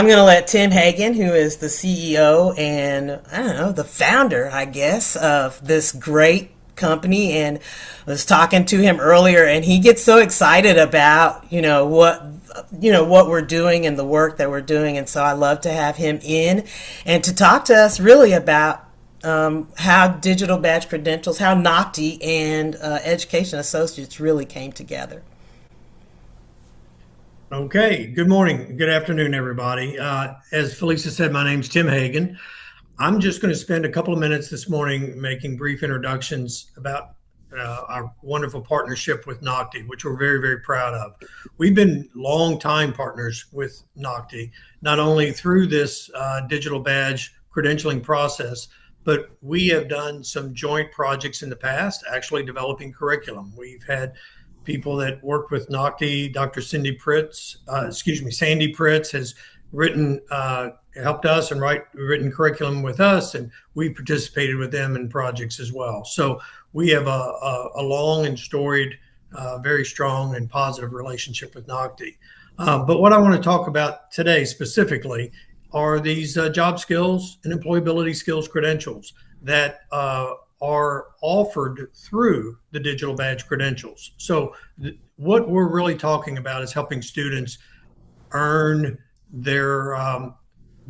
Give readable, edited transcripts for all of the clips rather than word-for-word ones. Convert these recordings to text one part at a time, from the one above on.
I'm going to let Tim Hagan, who is the CEO and I don't know, the founder, I guess, of this great company, and I was talking to him earlier, and he gets so excited about what we're doing and the work that we're doing, and so I love to have him in and to talk to us really about how digital badge credentials, how NOCTI and Education Associates really came together. Okay, good morning, good afternoon, everybody. As Felicia said, my name's Tim Hagan. I'm just going to spend a couple of minutes this morning making brief introductions about our wonderful partnership with NOCTI, which we're very, very proud of. We've been long-time partners with NOCTI, not only through this digital badge credentialing process, but we have done some joint projects in the past, actually developing curriculum. We've had people that worked with NOCTI. Dr. Sandy Pritz has written, helped us and written curriculum with us, and we participated with them in projects as well. So we have a long and storied, very strong and positive relationship with NOCTI. But what I want to talk about today specifically are these job skills and employability skills credentials that are offered through the digital badge credentials. So what we're really talking about is helping students earn their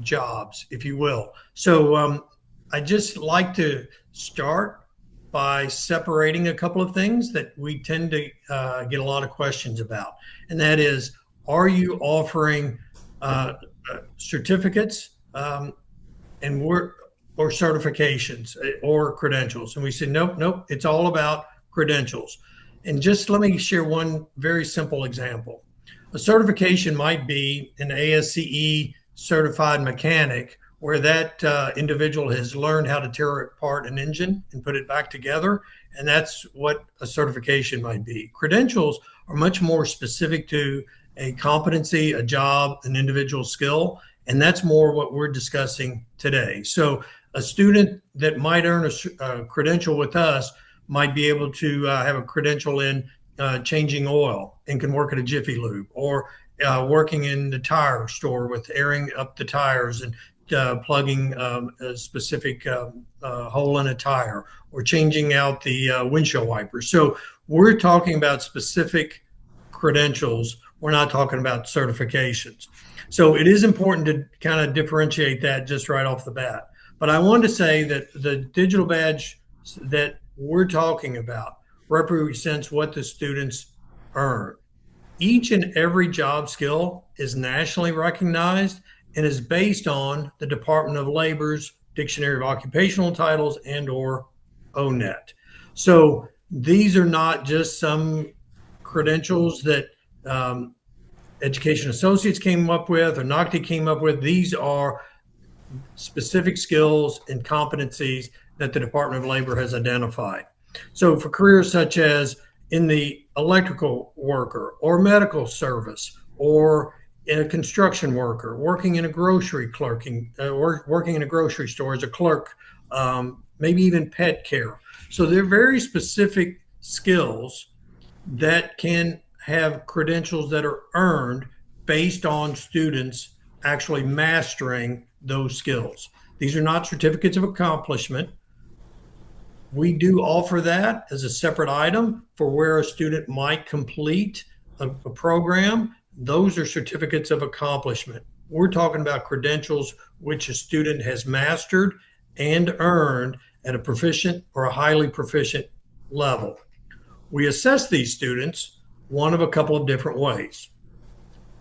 jobs, if you will. So I just like to start by separating a couple of things that we tend to get a lot of questions about. And that is, are you offering certificates and work or certifications or credentials? And we said, nope, it's all about credentials. And just let me share one very simple example. A certification might be an ASCE certified mechanic, where that individual has learned how to tear apart an engine and put it back together. And that's what a certification might be. Credentials are much more specific to a competency, a job, an individual skill. And that's more what we're discussing today. So a student that might earn a credential with us might be able to have a credential in changing oil and can work at a Jiffy Lube, or working in the tire store with airing up the tires and plugging a specific hole in a tire, or changing out the windshield wipers. So we're talking about specific credentials. We're not talking about certifications. So it is important to kind of differentiate that just right off the bat. But I wanted to say that the digital badge that we're talking about represents what the students earn. Each and every job skill is nationally recognized and is based on the Department of Labor's Dictionary of Occupational Titles and/or ONET. So these are not just some credentials that Education Associates came up with or NOCTI came up with. These are specific skills and competencies that the Department of Labor has identified. So for careers such as in the electrical worker or medical service, or in a construction worker, working in a grocery clerking, working in a grocery store as a clerk, maybe even pet care. So they're very specific skills that can have credentials that are earned based on students actually mastering those skills. These are not certificates of accomplishment. We do offer that as a separate item for where a student might complete a program. Those are certificates of accomplishment. We're talking about credentials which a student has mastered and earned at a proficient or a highly proficient level. We assess these students one of a couple of different ways.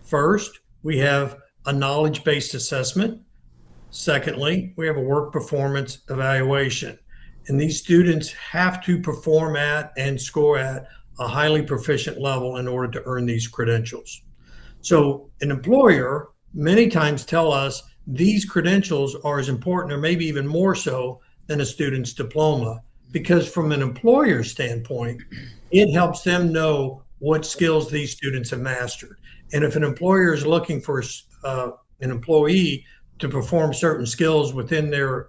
First, we have a knowledge-based assessment. Secondly, we have a work performance evaluation. And these students have to perform at and score at a highly proficient level in order to earn these credentials. So an employer many times tell us these credentials are as important, or maybe even more so, than a student's diploma, because from an employer standpoint, it helps them know what skills these students have mastered. And if an employer is looking for an employee to perform certain skills within their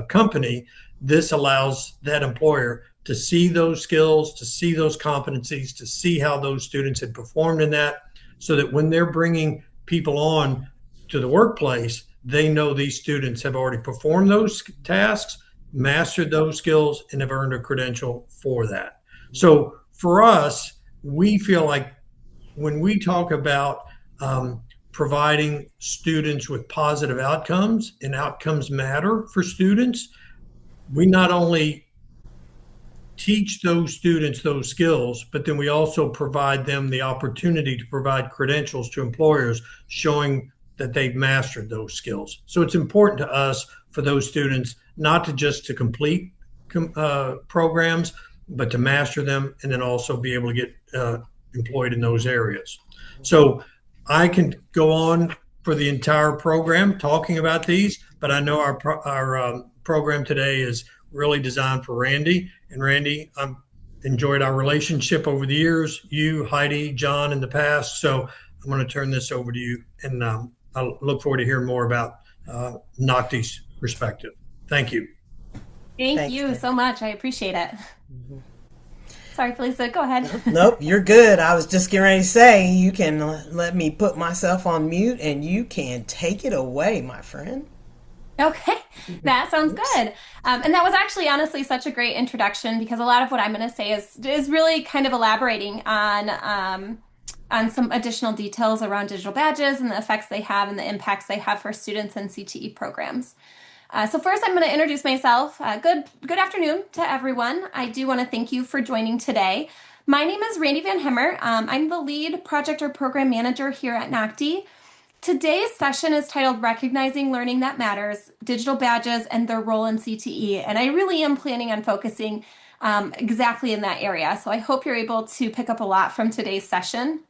company, this allows that employer to see those skills, to see those competencies, to see how those students had performed in that, so that when they're bringing people on to the workplace, they know these students have already performed those tasks, mastered those skills, and have earned a credential for that. So for us, we feel like when we talk about providing students with positive outcomes, and outcomes matter for students, we not only teach those students those skills, but then we also provide them the opportunity to provide credentials to employers showing that they've mastered those skills. So it's important to us for those students not to just to complete programs, but to master them and then also be able to get employed in those areas. So I can go on for the entire program talking about these, but I know our program today is really designed for Randi. And Randi, I've enjoyed our relationship over the years, you, Heidi, John in the past. So I'm going to turn this over to you, and I look forward to hearing more about NOCTI's perspective. Thank you. Thank you so much. I appreciate it. Sorry, Felisa, go ahead. Nope, you're good. I was just getting ready to say, you can let me put myself on mute and you can take it away, my friend. Okay, that sounds good. And that was actually honestly such a great introduction, because a lot of what I'm going to say is really kind of elaborating on some additional details around digital badges and the effects they have and the impacts they have for students in CTE programs. So first, I'm going to introduce myself. Good afternoon to everyone. I do want to thank you for joining today. My name is Randi Vanhemert. I'm the lead project or program manager here at NOCTI. Today's session is titled Recognizing Learning That Matters, Digital Badges and Their Role in CTE. And I really am planning on focusing exactly in that area. So I hope you're able to pick up a lot from today's session.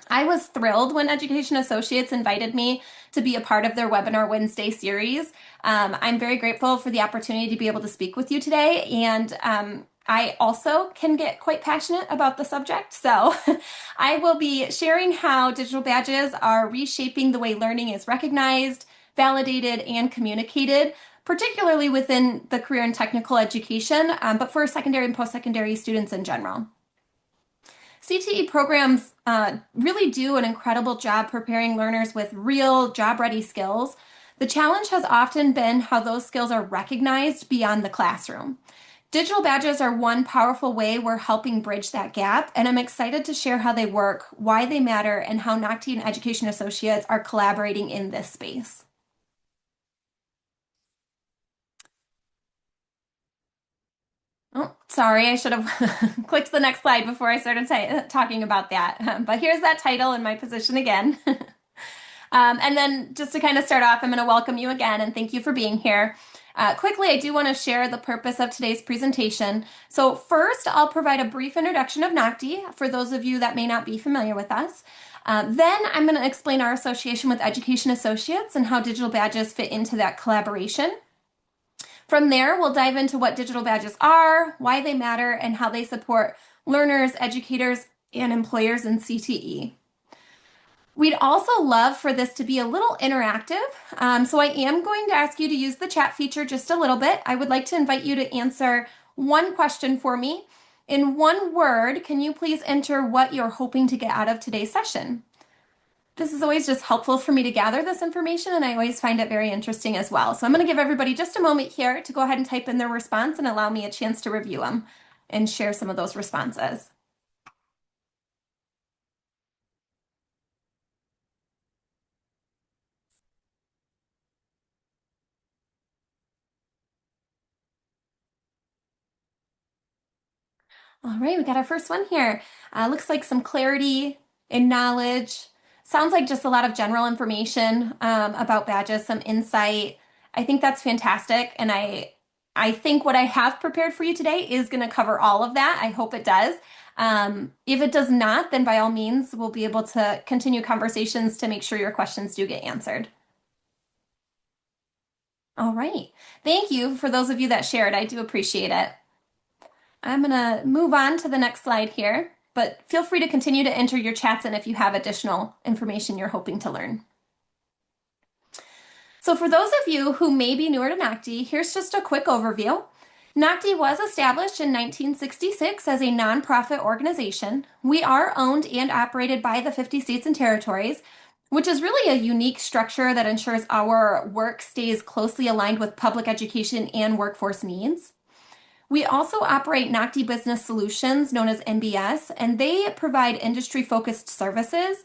I was thrilled when Education Associates invited me to be a part of their Webinar Wednesday series. I'm very grateful for the opportunity to be able to speak with you today, and I also can get quite passionate about the subject. So I will be sharing how digital badges are reshaping the way learning is recognized, validated, and communicated, particularly within the career and technical education, but for secondary and post-secondary students in general. CTE programs really do an incredible job preparing learners with real job-ready skills. The challenge has often been how those skills are recognized beyond the classroom. Digital badges are one powerful way we're helping bridge that gap, and I'm excited to share how they work, why they matter, and how NOCTI and Education Associates are collaborating in this space. Oh, sorry, I should have clicked the next slide before I started talking about that. But here's that title and my position again. And then just to kind of start off, I'm going to welcome you again and thank you for being here. Quickly, I do want to share the purpose of today's presentation. So first, I'll provide a brief introduction of NOCTI for those of you that may not be familiar with us. Then I'm going to explain our association with Education Associates and how digital badges fit into that collaboration. From there, we'll dive into what digital badges are, why they matter, and how they support learners, educators, and employers in CTE. We'd also love for this to be a little interactive, so I am going to ask you to use the chat feature just a little bit. I would like to invite you to answer one question for me. In one word, can you please enter what you're hoping to get out of today's session? This is always just helpful for me to gather this information, and I always find it very interesting as well. So I'm going to give everybody just a moment here to go ahead and type in their response and allow me a chance to review them and share some of those responses. All right, we got our first one here. Looks like some clarity and knowledge. Sounds like just a lot of general information about badges, some insight. I think that's fantastic, and I think what I have prepared for you today is going to cover all of that. I hope it does. If it does not, then by all means, we'll be able to continue conversations to make sure your questions do get answered. All right, thank you for those of you that shared. I do appreciate it. I'm going to move on to the next slide here, but feel free to continue to enter your chats in if you have additional information you're hoping to learn. So for those of you who may be newer to NOCTI, here's just a quick overview. NOCTI was established in 1966 as a nonprofit organization. We are owned and operated by the 50 states and territories. which is really a unique structure that ensures our work stays closely aligned with public education and workforce needs. We also operate NOCTI Business Solutions, known as NBS, and they provide industry-focused services.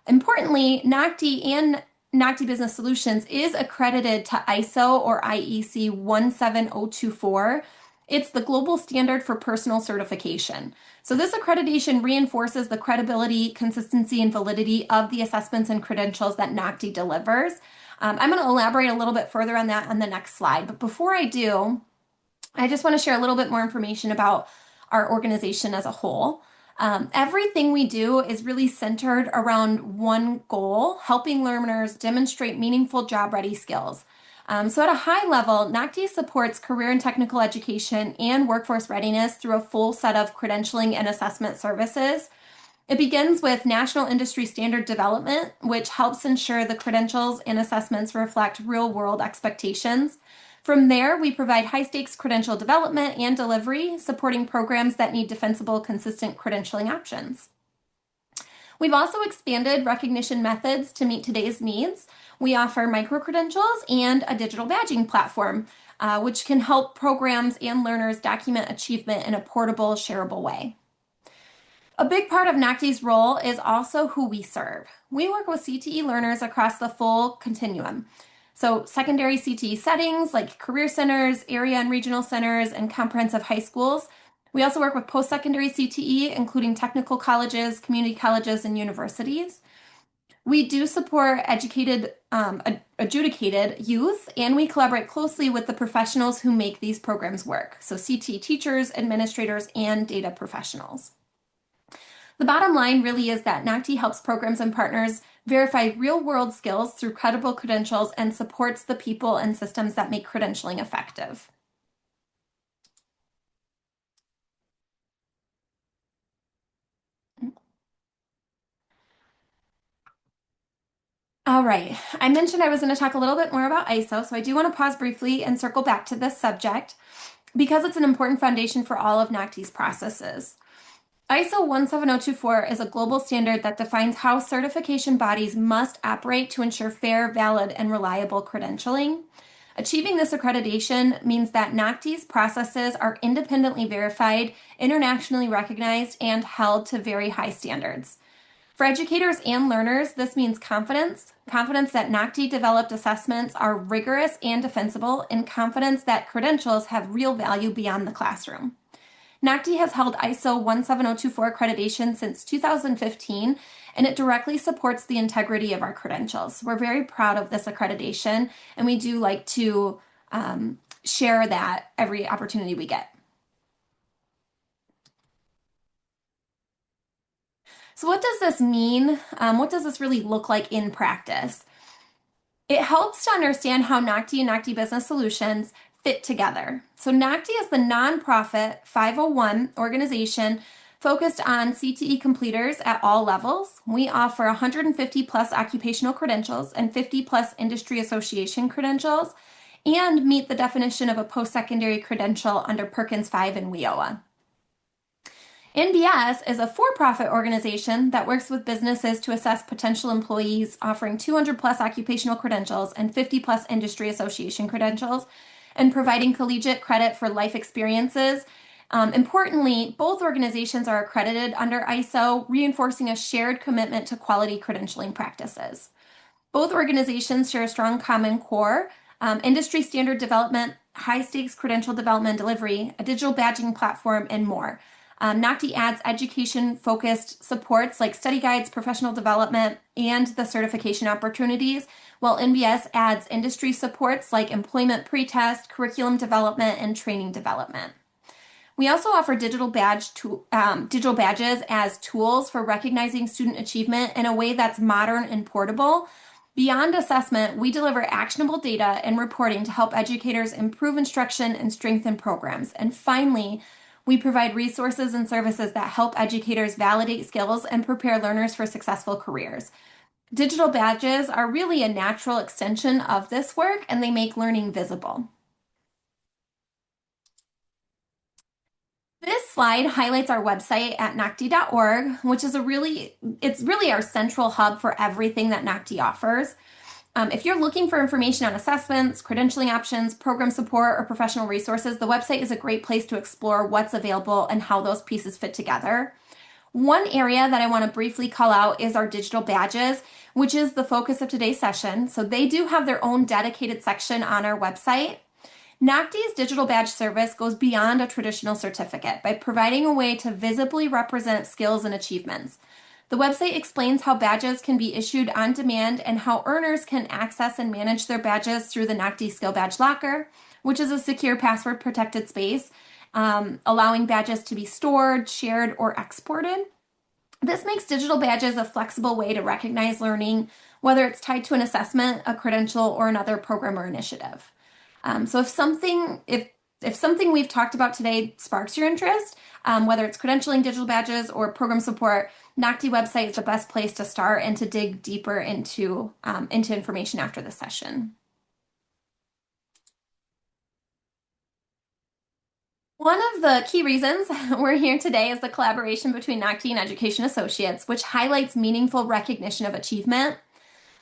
Importantly, NOCTI and NOCTI Business Solutions is accredited to ISO or IEC 17024. It's the global standard for personal certification. So this accreditation reinforces the credibility, consistency, and validity of the assessments and credentials that NOCTI delivers. I'm going to elaborate a little bit further on that on the next slide. But before I do, I just want to share a little bit more information about our organization as a whole. Everything we do is really centered around one goal, helping learners demonstrate meaningful job-ready skills. So at a high level, NOCTI supports career and technical education and workforce readiness through a full set of credentialing and assessment services. It begins with national industry standard development, which helps ensure the credentials and assessments reflect real-world expectations. From there, we provide high-stakes credential development and delivery, supporting programs that need defensible, consistent credentialing options. We've also expanded recognition methods to meet today's needs. We offer micro-credentials and a digital badging platform, which can help programs and learners document achievement in a portable, shareable way. A big part of NOCTI's role is also who we serve. We work with CTE learners across the full continuum. So secondary CTE settings like career centers, area and regional centers, and comprehensive high schools. We also work with post-secondary CTE, including technical colleges, community colleges, and universities. We do support adjudicated youth, and we collaborate closely with the professionals who make these programs work. So CTE teachers, administrators, and data professionals. The bottom line really is that NOCTI helps programs and partners verify real-world skills through credible credentials and supports the people and systems that make credentialing effective. All right, I mentioned I was going to talk a little bit more about ISO, so I do want to pause briefly and circle back to this subject because it's an important foundation for all of NOCTI's processes. ISO 17024 is a global standard that defines how certification bodies must operate to ensure fair, valid, and reliable credentialing. Achieving this accreditation means that NOCTI's processes are independently verified, internationally recognized, and held to very high standards. For educators and learners, this means confidence that NOCTI developed assessments are rigorous and defensible, and confidence that credentials have real value beyond the classroom. NOCTI has held ISO 17024 accreditation since 2015, and it directly supports the integrity of our credentials. We're very proud of this accreditation, and we do like to share that every opportunity we get. So what does this mean? What does this really look like in practice? It helps to understand how NOCTI and NOCTI Business Solutions fit together. So NOCTI is the nonprofit 501 organization focused on CTE completers at all levels. We offer 150 plus occupational credentials and 50 plus industry association credentials and meet the definition of a post-secondary credential under Perkins 5 and WIOA. NBS is a for-profit organization that works with businesses to assess potential employees, offering 200 plus occupational credentials and 50 plus industry association credentials, and providing collegiate credit for life experiences. Importantly, both organizations are accredited under ISO, reinforcing a shared commitment to quality credentialing practices. Both organizations share a strong common core, industry standard development, high-stakes credential development and delivery, a digital badging platform, and more. NOCTI adds education-focused supports like study guides, professional development, and the certification opportunities, while NBS adds industry supports like employment pretest, curriculum development, and training development. We also offer digital badges as tools for recognizing student achievement in a way that's modern and portable. Beyond assessment, we deliver actionable data and reporting to help educators improve instruction and strengthen programs. And finally, we provide resources and services that help educators validate skills and prepare learners for successful careers. Digital badges are really a natural extension of this work, and they make learning visible. This slide highlights our website at NOCTI.org, which is it's really our central hub for everything that NOCTI offers. If you're looking for information on assessments, credentialing options, program support, or professional resources, the website is a great place to explore what's available and how those pieces fit together. One area that I want to briefly call out is our digital badges, which is the focus of today's session. So they do have their own dedicated section on our website. NOCTI's digital badge service goes beyond a traditional certificate by providing a way to visibly represent skills and achievements. The website explains how badges can be issued on demand and how earners can access and manage their badges through the NOCTI Skill Badge Locker, which is a secure password protected space, allowing badges to be stored, shared, or exported. This makes digital badges a flexible way to recognize learning, whether it's tied to an assessment, a credential, or another program or initiative. So if something we've talked about today sparks your interest, whether it's credentialing, digital badges, or program support, NOCTI website is the best place to start and to dig deeper into information after the session. One of the key reasons we're here today is the collaboration between NOCTI and Education Associates, which highlights meaningful recognition of achievement.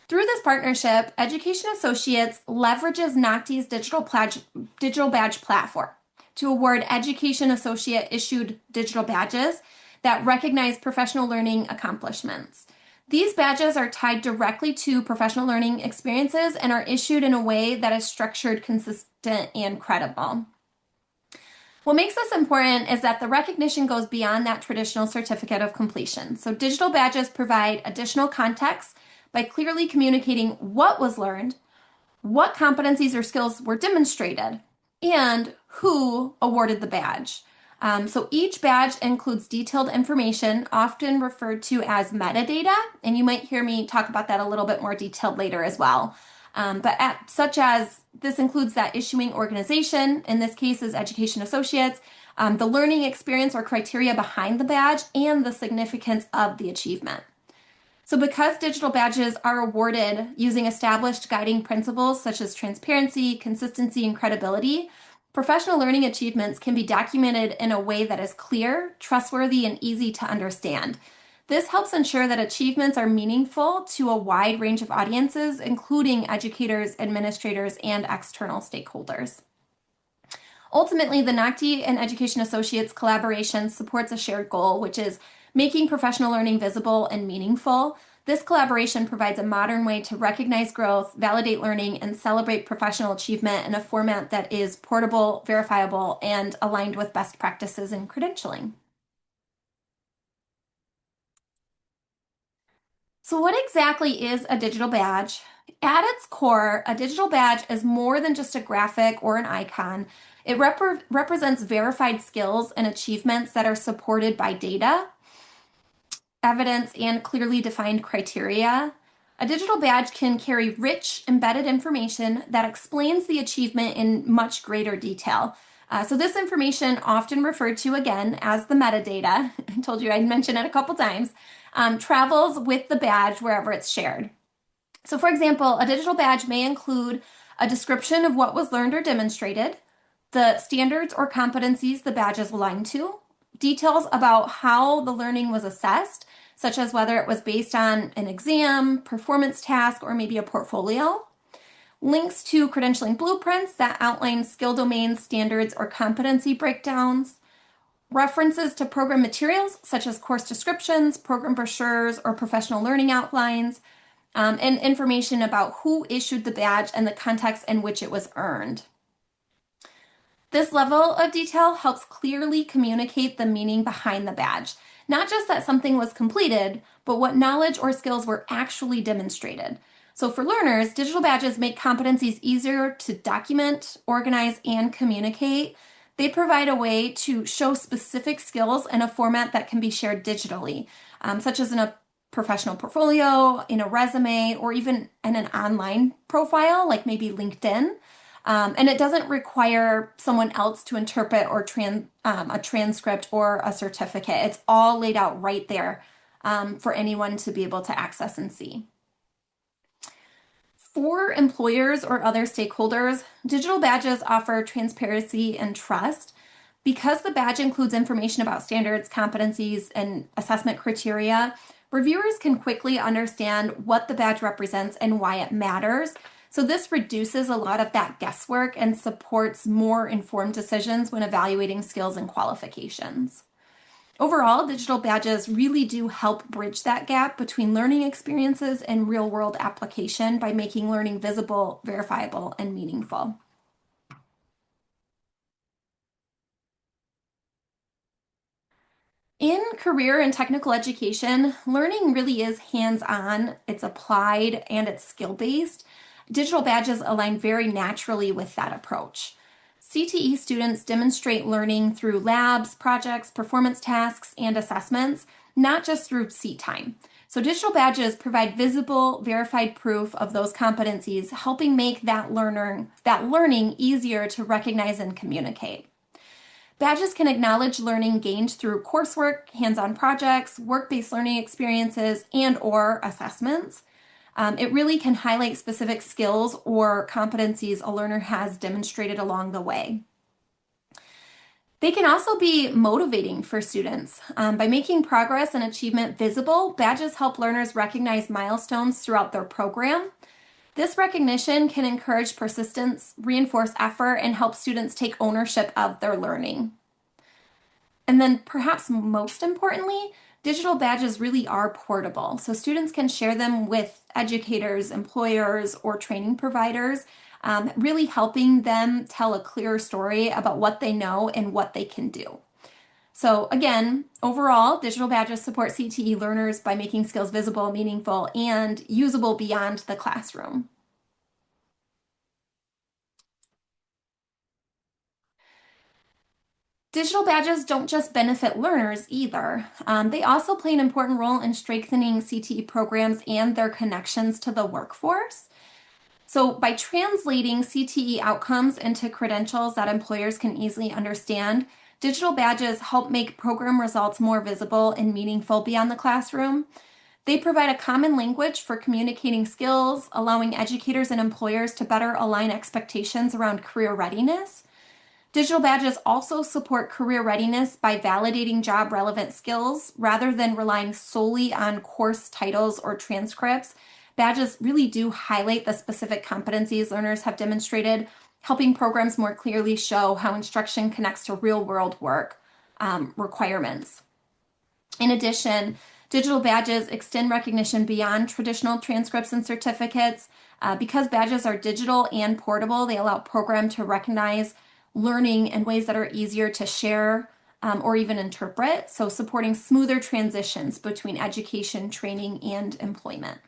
Through this partnership, Education Associates leverages NOCTI's digital badge platform to award Education Associate issued digital badges that recognize professional learning accomplishments. These badges are tied directly to professional learning experiences and are issued in a way that is structured, consistent, and credible. What makes this important is that the recognition goes beyond that traditional certificate of completion. So digital badges provide additional context by clearly communicating what was learned, what competencies or skills were demonstrated, and who awarded the badge. So each badge includes detailed information, often referred to as metadata, and you might hear me talk about that a little bit more detailed later as well. Such as this includes that issuing organization, in this case is Education Associates, the learning experience or criteria behind the badge, and the significance of the achievement. So because digital badges are awarded using established guiding principles such as transparency, consistency, and credibility, professional learning achievements can be documented in a way that is clear, trustworthy, and easy to understand. This helps ensure that achievements are meaningful to a wide range of audiences, including educators, administrators, and external stakeholders. Ultimately, the NOCTI and Education Associates collaboration supports a shared goal, which is making professional learning visible and meaningful. This collaboration provides a modern way to recognize growth, validate learning, and celebrate professional achievement in a format that is portable, verifiable, and aligned with best practices in credentialing. So what exactly is a digital badge? At its core, a digital badge is more than just a graphic or an icon. It represents verified skills and achievements that are supported by data, evidence, and clearly defined criteria. A digital badge can carry rich embedded information that explains the achievement in much greater detail. So this information, often referred to again as the metadata, I told you I'd mention it a couple times, travels with the badge wherever it's shared. So for example, a digital badge may include a description of what was learned or demonstrated, the standards or competencies the badge is aligned to, details about how the learning was assessed, such as whether it was based on an exam, performance task, or maybe a portfolio, links to credentialing blueprints that outline skill domains, standards, or competency breakdowns, references to program materials such as course descriptions, program brochures, or professional learning outlines, and information about who issued the badge and the context in which it was earned. This level of detail helps clearly communicate the meaning behind the badge, not just that something was completed, but what knowledge or skills were actually demonstrated. So for learners, digital badges make competencies easier to document, organize, and communicate. They provide a way to show specific skills in a format that can be shared digitally, such as in a professional portfolio, in a resume, or even in an online profile, like maybe LinkedIn. And it doesn't require someone else to interpret or a transcript or a certificate. It's all laid out right there for anyone to be able to access and see. For employers or other stakeholders, digital badges offer transparency and trust. Because the badge includes information about standards, competencies, and assessment criteria, reviewers can quickly understand what the badge represents and why it matters. So this reduces a lot of that guesswork and supports more informed decisions when evaluating skills and qualifications. Overall, digital badges really do help bridge that gap between learning experiences and real-world application by making learning visible, verifiable, and meaningful. In career and technical education, learning really is hands-on, it's applied, and it's skill-based. Digital badges align very naturally with that approach. CTE students demonstrate learning through labs, projects, performance tasks, and assessments, not just through seat time. So digital badges provide visible, verified proof of those competencies, helping make that learning easier to recognize and communicate. Badges can acknowledge learning gained through coursework, hands-on projects, work-based learning experiences, and/or assessments. It really can highlight specific skills or competencies a learner has demonstrated along the way. They can also be motivating for students. By making progress and achievement visible, badges help learners recognize milestones throughout their program. This recognition can encourage persistence, reinforce effort, and help students take ownership of their learning. And then perhaps most importantly, digital badges really are portable. So students can share them with educators, employers, or training providers, really helping them tell a clear story about what they know and what they can do. So again, overall, digital badges support CTE learners by making skills visible, meaningful, and usable beyond the classroom. Digital badges don't just benefit learners either. They also play an important role in strengthening CTE programs and their connections to the workforce. So by translating CTE outcomes into credentials that employers can easily understand, digital badges help make program results more visible and meaningful beyond the classroom. They provide a common language for communicating skills, allowing educators and employers to better align expectations around career readiness. Digital badges also support career readiness by validating job relevant skills rather than relying solely on course titles or transcripts. Badges really do highlight the specific competencies learners have demonstrated, helping programs more clearly show how instruction connects to real world work requirements. In addition, digital badges extend recognition beyond traditional transcripts and certificates. Because badges are digital and portable, they allow program to recognize learning in ways that are easier to share or even interpret, so supporting smoother transitions between education, training, and employment.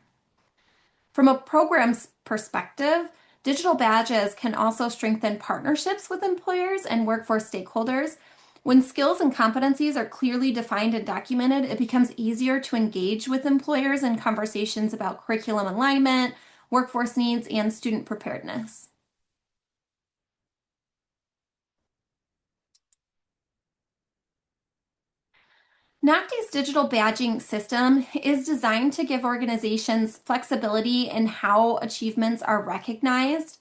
From a program's perspective, digital badges can also strengthen partnerships with employers and workforce stakeholders. When skills and competencies are clearly defined and documented, it becomes easier to engage with employers in conversations about curriculum alignment, workforce needs, and student preparedness. NOCTI's digital badging system is designed to give organizations flexibility in how achievements are recognized.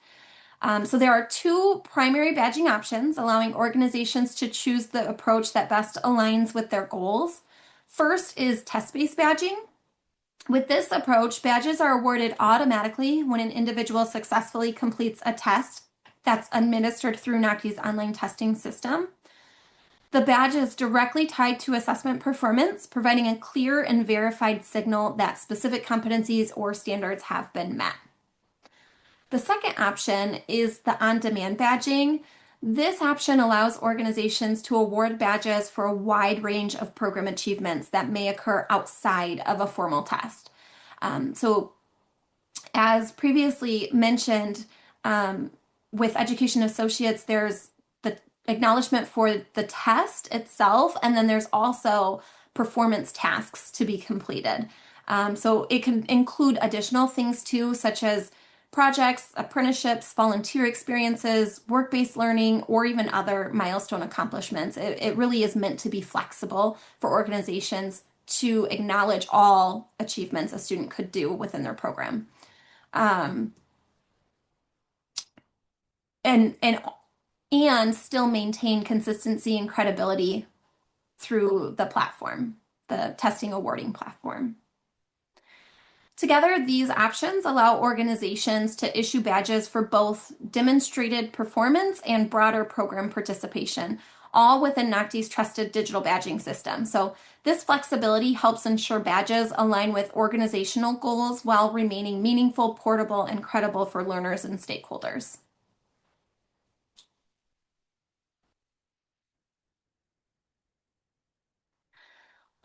So there are two primary badging options, allowing organizations to choose the approach that best aligns with their goals. First is test-based badging. With this approach, badges are awarded automatically when an individual successfully completes a test that's administered through NOCTI's online testing system. The badge is directly tied to assessment performance, providing a clear and verified signal that specific competencies or standards have been met. The second option is the on-demand badging. This option allows organizations to award badges for a wide range of program achievements that may occur outside of a formal test. So as previously mentioned, with education associates, there's the acknowledgement for the test itself, and then there's also performance tasks to be completed. So it can include additional things too, such as projects, apprenticeships, volunteer experiences, work-based learning, or even other milestone accomplishments. It really is meant to be flexible for organizations to acknowledge all achievements a student could do within their program. And and still maintain consistency and credibility through the platform, the testing awarding platform. Together, these options allow organizations to issue badges for both demonstrated performance and broader program participation, all within NOCTI's trusted digital badging system. So this flexibility helps ensure badges align with organizational goals while remaining meaningful, portable, and credible for learners and stakeholders.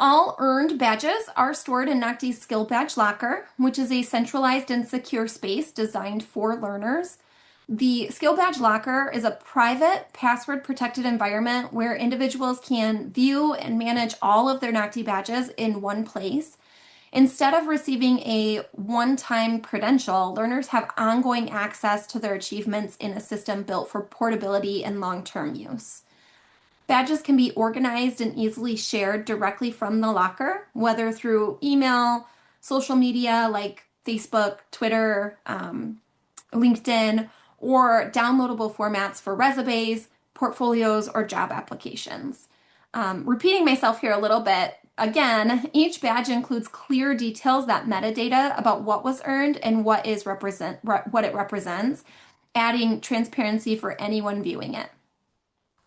All earned badges are stored in NOCTI's Skill Badge Locker, which is a centralized and secure space designed for learners. The Skill Badge Locker is a private, password-protected environment where individuals can view and manage all of their NOCTI badges in one place. Instead of receiving a one-time credential, learners have ongoing access to their achievements in a system built for portability and long-term use. Badges can be organized and easily shared directly from the locker, whether through email, social media like Facebook, Twitter, LinkedIn, or downloadable formats for resumes, portfolios, or job applications. Repeating myself here a little bit, again, each badge includes clear details, that metadata about what was earned and what it represents, adding transparency for anyone viewing it.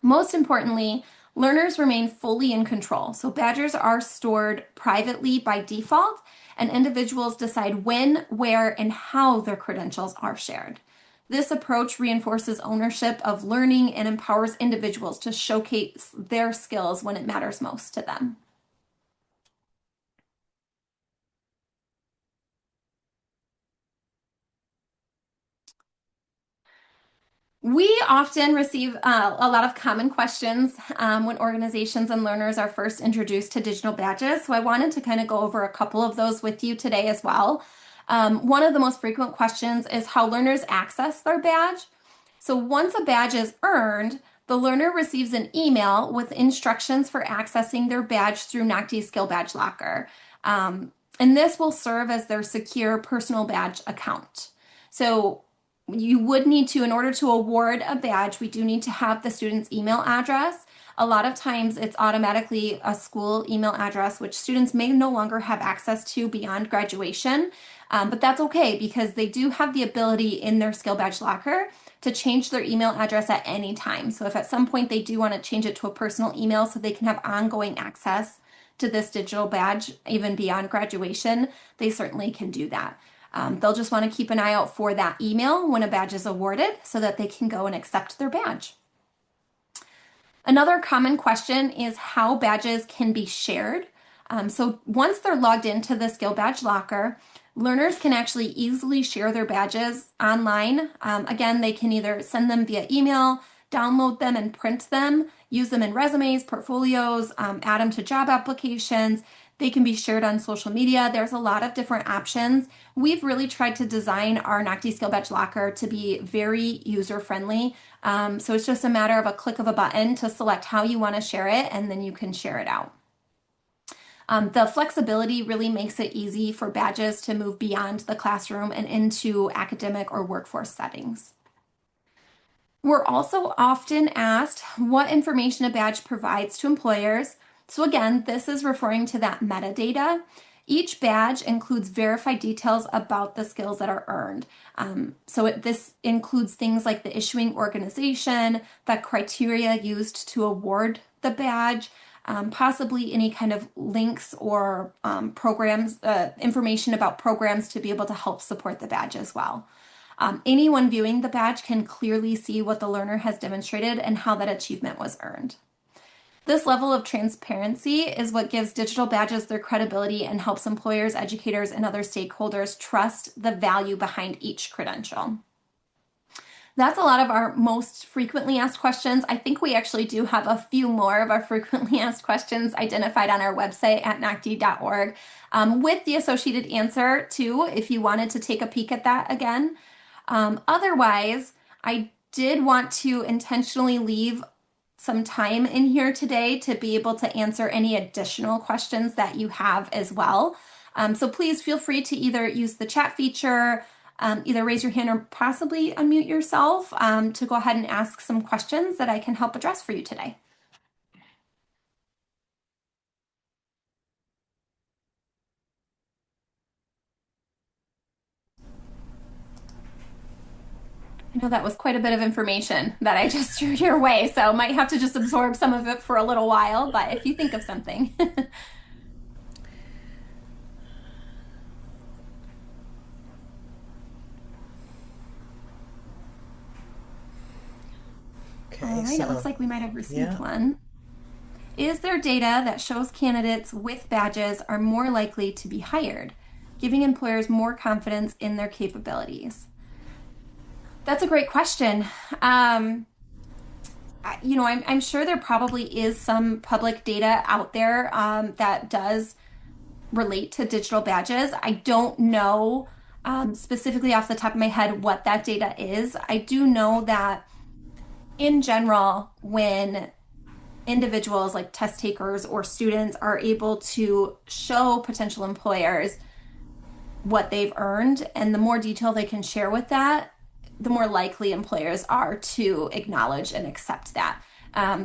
Most importantly, learners remain fully in control. So badges are stored privately by default, and individuals decide when, where, and how their credentials are shared. This approach reinforces ownership of learning and empowers individuals to showcase their skills when it matters most to them. We often receive a lot of common questions when organizations and learners are first introduced to digital badges. So I wanted to kind of go over a couple of those with you today as well. One of the most frequent questions is how learners access their badge. So once a badge is earned, the learner receives an email with instructions for accessing their badge through NOCTI's Skill Badge Locker. And this will serve as their secure personal badge account. So you would need to, in order to award a badge, we do need to have the student's email address. A lot of times it's automatically a school email address, which students may no longer have access to beyond graduation. But that's okay because they do have the ability in their Skill Badge Locker to change their email address at any time. So if at some point they do want to change it to a personal email so they can have ongoing access to this digital badge, even beyond graduation, they certainly can do that. They'll just want to keep an eye out for that email when a badge is awarded so that they can go and accept their badge. Another common question is how badges can be shared. So once they're logged into the Skill Badge Locker, learners can actually easily share their badges online. Again, they can either send them via email, download them and print them, use them in resumes, portfolios, add them to job applications. They can be shared on social media. There's a lot of different options. We've really tried to design our NOCTI Skill Badge Locker to be very user-friendly. So it's just a matter of a click of a button to select how you want to share it, and then you can share it out. The flexibility really makes it easy for badges to move beyond the classroom and into academic or workforce settings. We're also often asked what information a badge provides to employers. So again, this is referring to that metadata. Each badge includes verified details about the skills that are earned. This includes things like the issuing organization, the criteria used to award the badge, possibly any kind of links or programs, information about programs to be able to help support the badge as well. Anyone viewing the badge can clearly see what the learner has demonstrated and how that achievement was earned. This level of transparency is what gives digital badges their credibility and helps employers, educators, and other stakeholders trust the value behind each credential. That's a lot of our most frequently asked questions. I think we actually do have a few more of our frequently asked questions identified on our website at nocti.org with the associated answer too, if you wanted to take a peek at that again. Otherwise, I did want to intentionally leave some time in here today to be able to answer any additional questions that you have as well. So please feel free to either use the chat feature, either raise your hand or possibly unmute yourself to go ahead and ask some questions that I can help address for you today. I know that was quite a bit of information that I just threw your way, so might have to just absorb some of it for a little while, but if you think of something. Okay, All right, so it looks like we might have received yeah. one. Is there data that shows candidates with badges are more likely to be hired, giving employers more confidence in their capabilities? That's a great question. I'm sure there probably is some public data out there that does relate to digital badges. I don't know specifically off the top of my head what that data is. I do know that in general, when individuals like test takers or students are able to show potential employers what they've earned, and the more detail they can share with that, the more likely employers are to acknowledge and accept that.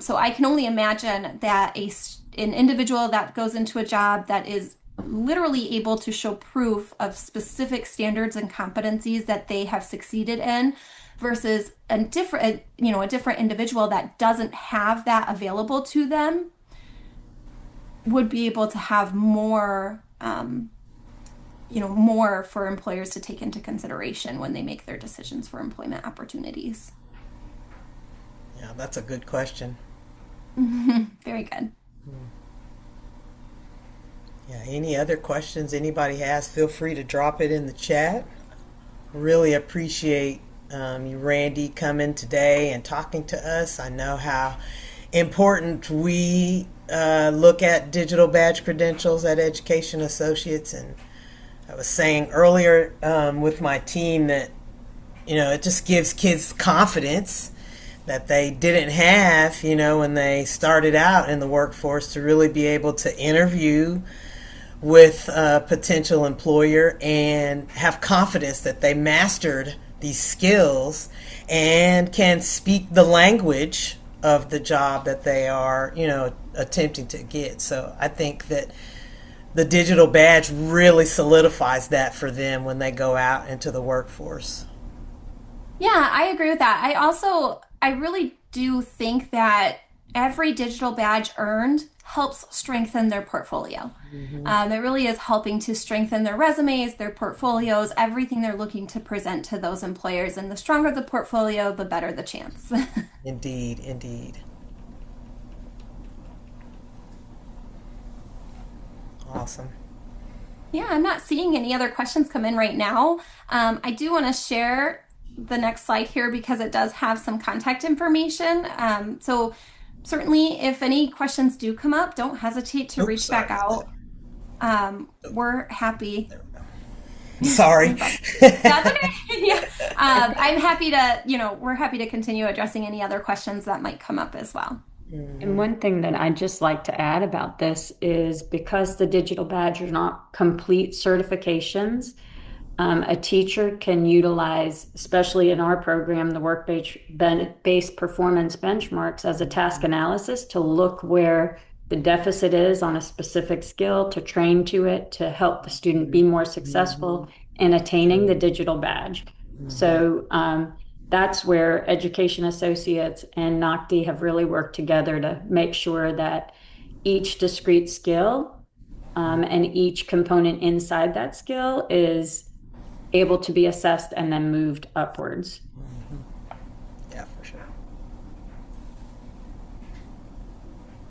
So I can only imagine that an individual that goes into a job that is literally able to show proof of specific standards and competencies that they have succeeded in versus a different individual that doesn't have that available to them would be able to have more more for employers to take into consideration when they make their decisions for employment opportunities. Yeah, that's a good question. Very good. Yeah, any other questions anybody has, feel free to drop it in the chat. Really appreciate you, Randi, coming today and talking to us. I know how important we look at digital badge credentials at Education Associates, and I was saying earlier with my team that it just gives kids confidence that they didn't have when they started out in the workforce, to really be able to interview with a potential employer and have confidence that they mastered these skills and can speak the language of the job that they are attempting to get. So I think that the digital badge really solidifies that for them when they go out into the workforce. Yeah, I agree with that. I really do think that every digital badge earned helps strengthen their portfolio. It really is helping to strengthen their resumes, their portfolios, everything they're looking to present to those employers. And the stronger the portfolio, the better the chance. Indeed, indeed. Awesome. Yeah, I'm not seeing any other questions come in right now. I do want to share the next slide here because it does have some contact information. So certainly if any questions do come up, don't hesitate to reach back out. We're happy. Sorry. That's okay. Yeah. I'm happy to, we're happy to continue addressing any other questions that might come up as well. And one thing that I'd just like to add about this is, because the digital badge are not complete certifications, a teacher can utilize, especially in our program, the work-based performance benchmarks as a task analysis to look where the deficit is on a specific skill, to train to it, to help the student be more successful in attaining the digital badge. So that's where Education Associates and NOCTI have really worked together to make sure that each discrete skill and each component inside that skill is able to be assessed and then moved upwards. Yeah, for sure.